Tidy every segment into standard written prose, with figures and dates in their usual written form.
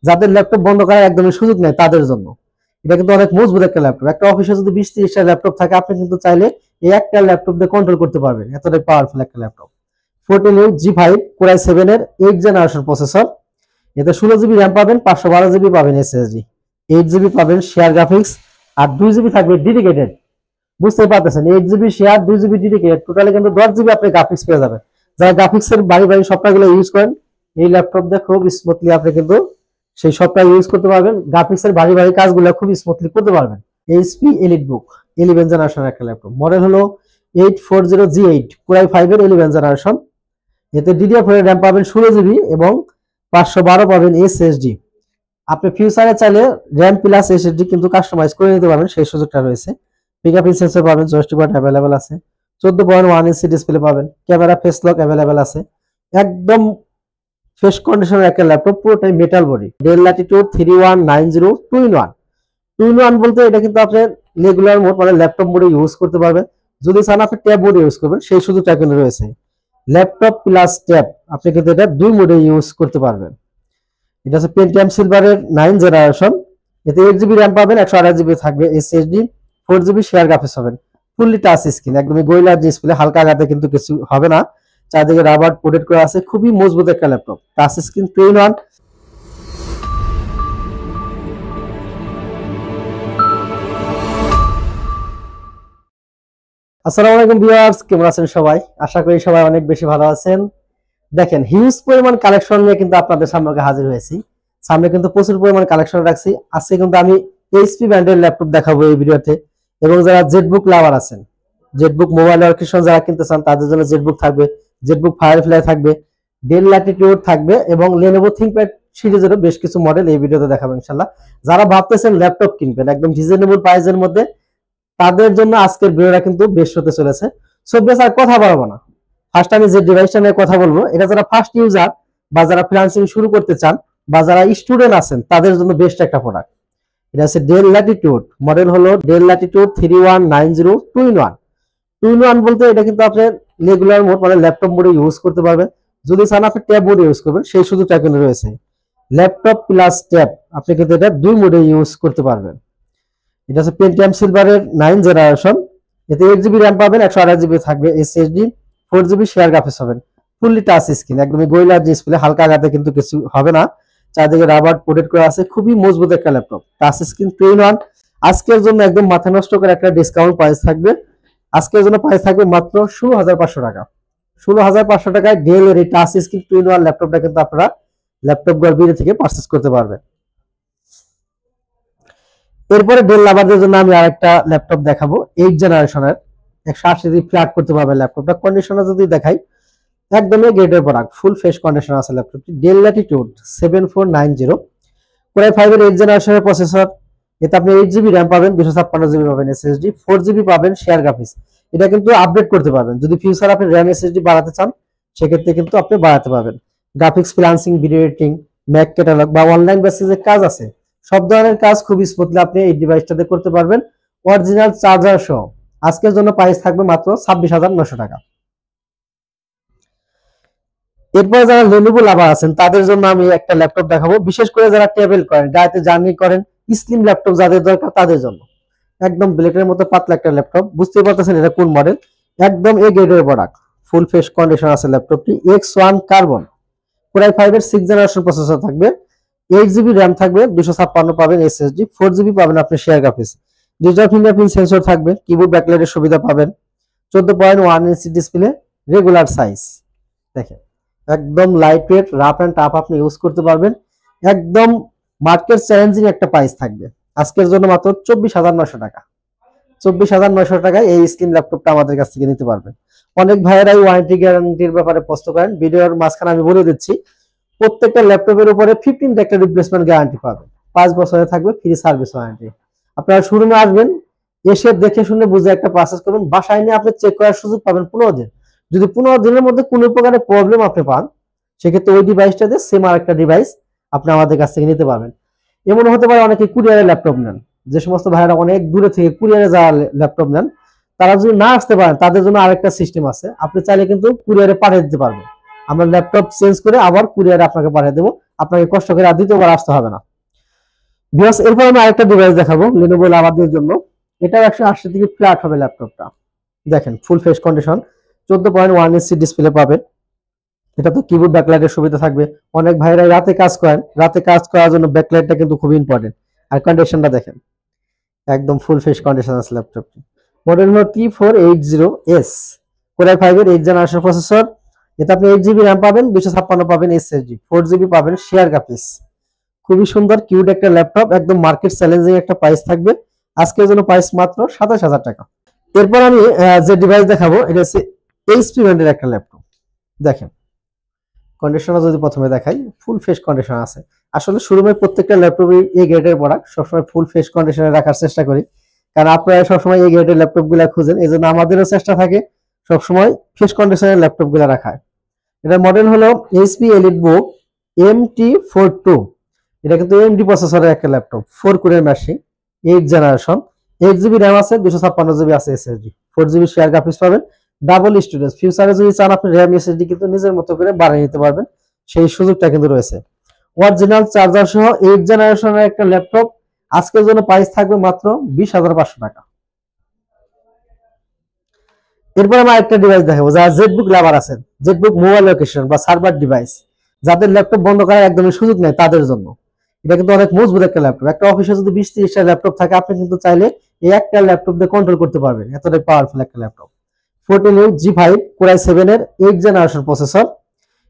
যাদের ল্যাপটপ বন্ধ করার একদমই সুযোগ নেই তাদের জন্য এটা কিন্তু অনেক মজবুত একটা ল্যাপটপ। একটা অফিসে যদি 20-30টা ল্যাপটপ থাকে আপনি কিন্তু চাইলে এই একটা ল্যাপটপ দিয়ে কন্ট্রোল করতে পারবেন, এতটাই পাওয়ারফুল একটা ল্যাপটপ। 14 G5 Core i7 এর 8 জেনারেশন প্রসেসর, এতে 16 GB র্যাম পাবেন, 512 GB পাবেন SSD, 8 GB পাবেন শেয়ার গ্রাফিক্স, আর 2 GB থাকবে ডেডিকেটেড। বুঝতে পারতেছেন 8 GB share, 2 GB dedicated, totally কিন্তু 10 GB আপনি গ্রাফিক্স পেয়ে যাবেন। যারা গ্রাফিক্সের বাড়ি সফটওয়্যারগুলো ইউজ করেন এই ল্যাপটপ দিয়ে খুব স্মুথলি আপনি কিন্তু সেই সফটওয়্যার ইউজ করতে পারবেন, গ্রাফিক্সের বাড়ি কাজগুলো খুব স্মুথলি করতে পারবেন। HP EliteBook 11 জেনারেশন একটা ল্যাপটপ, মডেল হলো 840G8 Core i5 এর 11 জেনারেশন, এতে DDR4 এর র্যাম পাবেন 16 GB এবং 512 পাবেন SSD। আপনি ফিউচারে চাইলে র্যাম প্লাস SSD কিন্তু কাস্টমাইজ করে নিতে পারবেন, সেই সুযোগটা রয়েছে। ফিঙ্গারপ্রিন্ট সেন্সর পাবেন, জয়স্টিক বাটন अवेलेबल আছে, 14.1 ইঞ্চি ডিসপ্লে পাবেন, ক্যামেরা ফেস লক अवेलेबल আছে। একদম ফ্রেশ কন্ডিশনের একটা ল্যাপটপ, পুরোটাই metal body. Del Latitude 3190 2-in-1। 2-in-1 বলতে এটা কিন্তু আপনি রেগুলার মোড মানে ল্যাপটপ মোডে ইউজ করতে পারবেন, যদি চান আপনি ট্যাব মোডে ইউজ করবেন সেই সুযোগটা কিন্তু রয়েছে। ল্যাপটপ প্লাস ট্যাব আপনি কিন্তু এটা দুই মোডে ইউজ করতে পারবেন। এটা হচ্ছে পেন্টিয়াম সিলভারের 9 জেনারেশন, এতে 8 GB র্যাম পাবেন, 128 GB থাকবে SSD, 4 GB শেয়ার গ্রাফিক্স পাবেন, ফুললি টাচ স্ক্রিন, একদমই গোরিলা ডিসপ্লে, হালকা আঘাতে কিন্তু কিছু হবে না, চারদিকে রাবার প্রোটেক্ট করা আছে, খুবই মজবুত একটা ল্যাপটপ, টাচ স্ক্রিন 3-in-1। আসসালামু আলাইকুম ভিউয়ার্স, কেমন আছেন সবাই? আশা করি সবাই অনেক বেশি ভালো আছেন। দেখেন হিউজ পরিমাণ কালেকশন নিয়ে কিন্তু আপনাদের সামনে হাজির হয়েছি, সামনে কিন্তু প্রচুর পরিমাণ কালেকশন রাখছি। আজকে কিন্তু আমি এইচপি ব্র্যান্ডের ল্যাপটপ দেখাবো এই ভিডিওতে, এবং যারা জেটবুক লাভার আছেন, জেটবুক মোবাইল ওয়ার্কস্টেশন যারা কিনতে চান তাদের জন্য জেটবুক থাকবে, জেটবুক ফায়ারফ্লাই থাকবে, ডেল ল্যাটিটিউড থাকবে, এবং লেনোভো থিংকপ্যাড সিরিজেরও বেশ কিছু মডেল এই ভিডিওতে দেখাবো ইনশাআল্লাহ। যারা ভাবতেছেন ল্যাপটপ কিনবেন একদম রিজনেবল প্রাইসের মধ্যে, তাদের জন্য আজকের ভিডিওটা কিন্তু বেশ হতে চলেছে। সো বেশ আর কথা বলবো না, ফার্স্ট আমি যে ডিভাইসটা নিয়ে কথা বলবো এটা যারা ফার্স্ট ইউজার বা যারা ফ্রিল্যান্সিং শুরু করতে চান বা যারা স্টুডেন্ট আছেন তাদের জন্য বেস্ট একটা প্রোডাক্ট। এটা হচ্ছে ডেল ল্যাটিটিউড, মডেল হলো ডেল ল্যাটিটিউড 3190 2-in-1। 2-in-1 বলতে এটা কিন্তু আপনি রেগুলার মোড মানে ল্যাপটপ মোডে ইউজ করতে পারবেন, যদি চান আপনি ট্যাব মোডে ইউজ করবেন সেই সুযোগটা কিন্তু রয়েছে। ল্যাপটপ প্লাস ট্যাব আপনি কিন্তু এটা দুই মোডে ইউজ করতে পারবেন। এটা হচ্ছে পেন্টিয়াম সিলভারের 9 জেনারেশন, এতে 8 GB র্যাম পাবেন, 128 GB থাকবে SSD, 4 GB শেয়ার গ্রাফিক্স পাবেন, ফুললি টাচ স্ক্রিন, একদমই গোরিলা ডিসপ্লে, হালকা আঘাতে কিন্তু কিছু হবে না, চারদিকে রাবার প্রোটেক্ট করা আছে, খুবই মজবুত একটা ল্যাপটপ, টাচ স্ক্রিন 3-in-1। আজকের জন্য একদম মাথা নষ্ট করে একটা ডিসকাউন্ট প্রাইস থাকবে, আজকের জন্য প্রাইস থাকবে মাত্র 16,500 টাকা। 16,500 টাকায় ডেল এর এই টাচ স্ক্রিন 2-in-1 ল্যাপটপটা কিন্তু আপনারা ল্যাপটপ গড়বিড়ি থেকে পারচেজ করতে পারবেন। এরপরে ডেল লাভারদের জন্য আমি আরেকটা ল্যাপটপ দেখাবো 8 জেনারেশনের, 180 ফ্ল্যাট করতে পারবে ল্যাপটপটা। কন্ডিশনে যদি দেখাই একদমই গ্রেডের প্রোডাক্ট, ফুল ফ্রেশ কন্ডিশন আছে ল্যাপটপটি। ডেল ল্যাটিটিউড 7490 Core i5 এর 8 জেনারেশনের প্রসেসর, এতে আপনি 8 GB র্যাম পাবেন, 256 GB পাবেন SSD, 4 GB পাবেন শেয়ার গ্রাফিক্স। এটা কিন্তু আপডেট করতে পারবেন, যদি ফিউচার আপনি র্যাম SSD বাড়াতে চান সেক্ষেত্রে কিন্তু আপনি বাড়াতে পারবেন। Graphics freelancing, video editing, Mac catalogue বা অনলাইন বেসিসে কাজ আছে, সব ধরনের কাজ খুব স্মুথলি আপনি এই ডিভাইসটাতে করতে পারবেন, অরিজিনাল চার্জার সহ। আজকের জন্য প্রাইস থাকবে মাত্র 26,900 টাকা। এরপর যারা লেনোভো লাভার আছেন তাদের জন্য আমি একটা ল্যাপটপ দেখাবো, বিশেষ করে যারা ট্রাভেল করেন, গাড়িতে জার্নি করেন, স্লিম ল্যাপটপ যাদের দরকার তাদের জন্য একদম ব্লেডের মতো পাতলা একটা ল্যাপটপ। বুঝতে পারতেছেন এটা কোন মডেল, একদম এ গ্রেডের প্রোডাক্ট, ফুল ফ্রেশ কন্ডিশন আছে ল্যাপটপটি। X1 কার্বন Core i5 এর 6 জেনারেশন প্রসেসর থাকবে, 8 GB র্যাম থাকবে, 256 পাবেন SSD, 4 GB পাবেন আপনি share graphics, digital fingerprint sensor থাকবে, কিবোর্ড ব্যাকলাইটের সুবিধা পাবেন, 14.1 ইঞ্চি ডিসপ্লে, রেগুলার সাইজ। দেখেন একদম light weight, rough and tough আপনি ইউজ করতে পারবেন, একদম মার্কেট চ্যালেঞ্জিং একটা প্রাইস থাকবে। আজকের জন্য মাত্র 24,900 টাকা। 24,900 টাকায় এই স্লিম ল্যাপটপটা আমাদের কাছ থেকে নিতে পারবেন। অনেক ভাইয়েরাই ওয়ারেন্টি গ্যারান্টির ব্যাপারে প্রশ্ন করেন, ভিডিওর মাঝখানে আমি বলে দিচ্ছি প্রত্যেকটা ল্যাপটপের উপরে 15 একটা রিপ্লেসমেন্ট গ্যারান্টি পাবেন, 5 বছরের থাকবে ফ্রি সার্ভিস ওয়ারেন্টি। আপনারা শোরুমে আসবেন, এসে দেখে শুনে বুঝে একটা প্রসেস করবেন, বাসায় নিয়ে আপনি চেক করার সুযোগ পাবেন 15 দিন। যদি 15 দিনের মধ্যে কোনো প্রকারের প্রবলেম আপনি পান সেক্ষেত্রে ওই ডিভাইসটাতে সেম আর একটা ডিভাইস আপনি আমাদের কাছ থেকে নিতে পারবেন। এমন হতে পারে অনেকে কুরিয়ারে ল্যাপটপ নেন, যে সমস্ত ভাইয়েরা অনেক দূরে থেকে কুরিয়ারে যাওয়া ল্যাপটপ নেন, তারা যদি না আসতে পারেন তাদের জন্য আরেকটা সিস্টেম আছে, আপনি চাইলে কিন্তু কুরিয়ারে পাঠিয়ে দিতে পারবেন, আমরা ল্যাপটপ চেঞ্জ করে আবার কুরিয়ারে আপনাকে পাঠিয়ে দেবো, আপনাকে কষ্ট করে আর দ্বিতীয়বার আসতে হবে না। ভিউয়ার্স, এরপর আমি আরেকটা ডিভাইস দেখাবো Lenovo লাভারদের জন্য। এটাও 180 ডিগ্রি ফ্ল্যাট হবে ল্যাপটপটা। দেখেন full face condition, 14.1 inch display পাবেন। এটা তো কিবোর্ড ব্যাকলাইটের সুবিধা থাকবে। অনেক ভাইরা রাতে কাজ করেন, রাতে কাজ করার জন্য ব্যাকলাইটটা কিন্তু খুব ইম্পর্টেন্ট। আর কন্ডিশনটা দেখেন, একদম ফুল ফেস কন্ডিশন আছে ল্যাপটপটি। মডেল হলো T480S, Core i5 এর 8 জেনারেশন প্রসেসর। এতে আপনি 8GB RAM পাবেন, 256 পাবেন SSD, 4GB পাবেন শেয়ার গ্রাফিক্স। খুবই সুন্দর কিউট একটা ল্যাপটপ, একদম মার্কেট চ্যালেঞ্জিং একটা প্রাইস থাকবে। আজকের জন্য প্রাইস মাত্র 27,000 টাকা। এরপর আমি যে ডিভাইস দেখাবো এটা হচ্ছে HP ব্র্যান্ডের একটা ল্যাপটপ। দেখেন কন্ডিশনটা যদি প্রথমে দেখাই, ফুল ফেস কন্ডিশন আছে। আসলে শোরুমের প্রত্যেকটা ল্যাপটপই এই গ্রেডের প্রোডাক্ট, সবসময় ফুল ফেস কন্ডিশনে রাখার চেষ্টা করি, কারণ আপনারা সবসময় এই গ্রেডের ল্যাপটপগুলো খুঁজেন, এই জন্য আমাদেরও চেষ্টা থাকে সবসময় ফেস কন্ডিশনের ল্যাপটপগুলো রাখার। এটার মডেল হলো HP EliteBook MT42। এটা কিন্তু AMD প্রসেসরের একটা ল্যাপটপ, 4 কোরের মেশিন, 8 জেনারেশন, 8GB RAM আছে, 256GB আছে SSD, 4GB শেয়ার গ্রাফিক্স পাবেন, ডাবল স্টোরেজ। ফিউচারে যদি চান আপনি RAM SSD কিন্তু নিজের মতো করে বাড়িয়ে নিতে পারবেন, সেই সুযোগটা কিন্তু রয়েছে। অরিজিনাল চার্জার সহ 8 জেনারেশনের একটা ল্যাপটপ। আজকের জন্য প্রাইস থাকবে মাত্র 20,500 টাকা। এরপর আমরা একটা ডিভাইস দেখাবো যারা জেটবুক লাভার আছেন, জেটবুক মোবাইল লোকেশন বা সার্ভার ডিভাইস, যাদের ল্যাপটপ বন্ধ করার একদমই সুযোগ নেই তাদের জন্য। এটা কিন্তু অনেক মজবুত একটা ল্যাপটপ। একটা অফিসে যদি 20-30টা ল্যাপটপ থাকে আপনি কিন্তু চাইলে এই একটা ল্যাপটপ দিয়ে কন্ট্রোল করতে পারবেন, এতটাই পাওয়ারফুল একটা ল্যাপটপ। 14GB Core i7 এর 8 জেনারেশন প্রসেসর।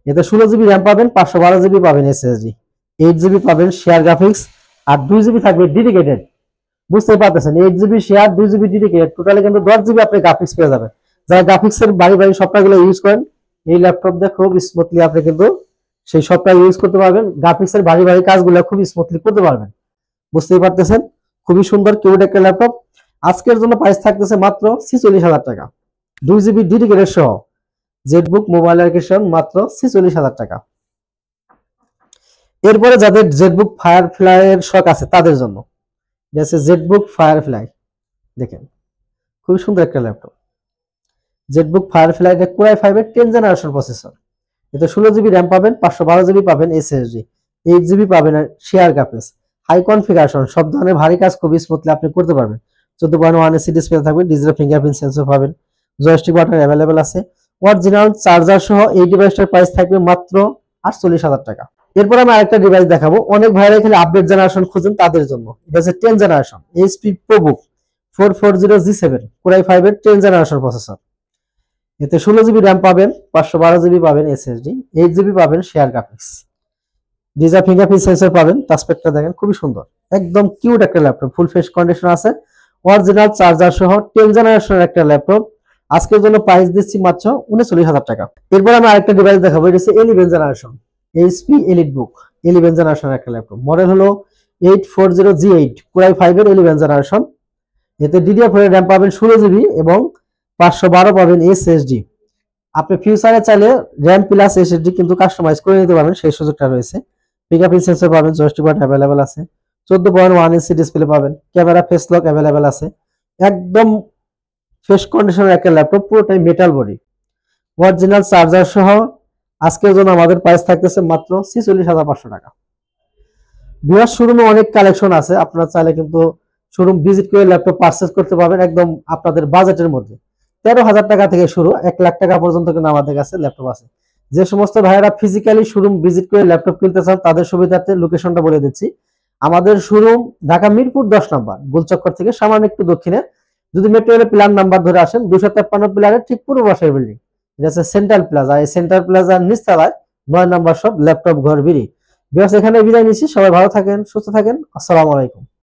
এতে 16GB RAM পাবেন, 512GB পাবেন SSD, 8GB পাবেন শেয়ার গ্রাফিক্স, আর 2GB থাকবে ডেডিকেটেড। বুঝতে পারতেছেন 8GB share, 2GB dedicated, totally কিন্তু 10GB আপনি গ্রাফিক্স পেয়ে যাবেন। যারা গ্রাফিক্সের বাড়ি সফটওয়্যারগুলো ইউজ করেন, এই ল্যাপটপ দিয়ে খুব স্মুথলি আপনি কিন্তু সেই সফটওয়্যার ইউজ করতে পারবেন, গ্রাফিক্সের বাড়ি কাজগুলো খুব স্মুথলি করতে পারবেন। বুঝতেই পারতেছেন খুবই সুন্দর কিউট একটা ল্যাপটপ। আজকের জন্য প্রাইস থাকতেছে মাত্র 46,000 টাকা, 2GB ডেডিকেটেড সহ জেটবুক মোবাইল লোকেশন মাত্র 46,000 টাকা। এরপরে যাদের জেটবুক ফায়ারফ্লাই এর শখ আছে তাদের জন্য জেটবুক ফায়ারফ্লাই। দেখেন খুবই সুন্দর একটা ল্যাপটপ, জেটবুক ফায়ারফ্লাই এর Core i5 এর 10 জেনারেশন প্রসেসর। এতে 16GB RAM পাবেন, 512GB পাবেন SSD, 8GB পাবেন শেয়ার গ্রাফিক্স, হাই কনফিগারেশন, সব ধরনের ভারী কাজ খুবই স্মুথলি আপনি করতে পারবেন। 14.1 ইঞ্চি ডিসপ্লে থাকবে, ডিজিটাল ফিঙ্গারপ্রিন্ট সেন্সর পাবেন, জয়স্টিক বাটন অ্যাভেলেবেল আছে। অরিজিনাল চার্জার সহ এই ডিভাইসটার প্রাইস থাকবে মাত্র 48,000 টাকা। এরপর আমি আরেকটা ডিভাইস দেখাবো, অনেক ভাইরা এখানে আপডেট জেনারেশন খুঁজেন তাদের জন্য। এটা হচ্ছে 10 generation HP ProBook 440G7 Core i5 এর 10 জেনারেশন প্রসেসর। এতে 16GB RAM পাবেন, 512GB পাবেন SSD, 8GB পাবেন share graphics, digital fingerprint sensor পাবেন। টাচপ্যাডটা দেখেন খুবই সুন্দর, একদম কিউট একটা ল্যাপটপ, ফুল ফেস কন্ডিশন আছে, অরিজিনাল চার্জার সহ 10 জেনারেশনের একটা ল্যাপটপ। আজকের জন্য প্রাইস দিচ্ছি মাত্র 39,000 টাকা। এরপর আমি আরেকটা ডিভাইস দেখাবো, এটা হচ্ছে 11 জেনারেশন HP EliteBook 11 জেনারেশনের একটা ল্যাপটপ। মডেল হলো 840G8 Core i5 এর 11 জেনারেশন। এতে DDR4 এর RAM পাবেন 16GB এবং 512 পাবেন SSD। আপনি ফিউচারে চাইলে RAM প্লাস SSD কিন্তু কাস্টমাইজ করে নিতে পারবেন, সেই সুযোগটা রয়েছে। ফিঙ্গারপ্রিন্ট সেন্সর পাবেন, জয়স্টিক বাটন অ্যাভেলেবেল আছে, 14.1 ইঞ্চি ডিসপ্লে পাবেন, ক্যামেরা ফেস লক অ্যাভেলেবেল আছে। একদম ফ্রেশ কন্ডিশনের একটা ল্যাপটপ, পুরোটাই মেটাল বডি, অরিজিনাল চার্জার সহ। আজকের জন্য আমাদের প্রাইস থাকতেছে মাত্র 46,500 টাকা। ভিউয়ার শোরুমে অনেক কালেকশন আছে, আপনারা চাইলে কিন্তু শোরুম ভিজিট করে ল্যাপটপ পারচেজ করতে পারবেন একদম আপনাদের বাজেটের মধ্যে। 13,000 টাকা থেকে শুরু, 1 লাখ টাকা পর্যন্ত কিন্তু আমাদের কাছে ল্যাপটপ আছে। যে সমস্ত ভাইয়েরা ফিজিক্যালি শোরুম ভিজিট করে ল্যাপটপ কিনতে চান তাদের সুবিধার্থে লোকেশনটা বলে দিচ্ছি। আমাদের শোরুম ঢাকা মিরপুর 10 নম্বর গোলচক্কর থেকে সামান্য একটু দক্ষিণে। যদি মেট্রো রেল প্ল্যান নাম্বার ধরে আসেন 253 প্ল্যানের ঠিক পূর্ব পাশের বিল্ডিং, এটা হচ্ছে সেন্ট্রাল প্লাজা। এই সেন্ট্রাল প্লাজার নিচতলায় 9 নম্বর শপ ল্যাপটপ ঘর বিড়ি। ভিউয়ার্স এখানে বিদায় নিচ্ছি, সবাই ভালো থাকেন, সুস্থ থাকেন, আসসালামু আলাইকুম।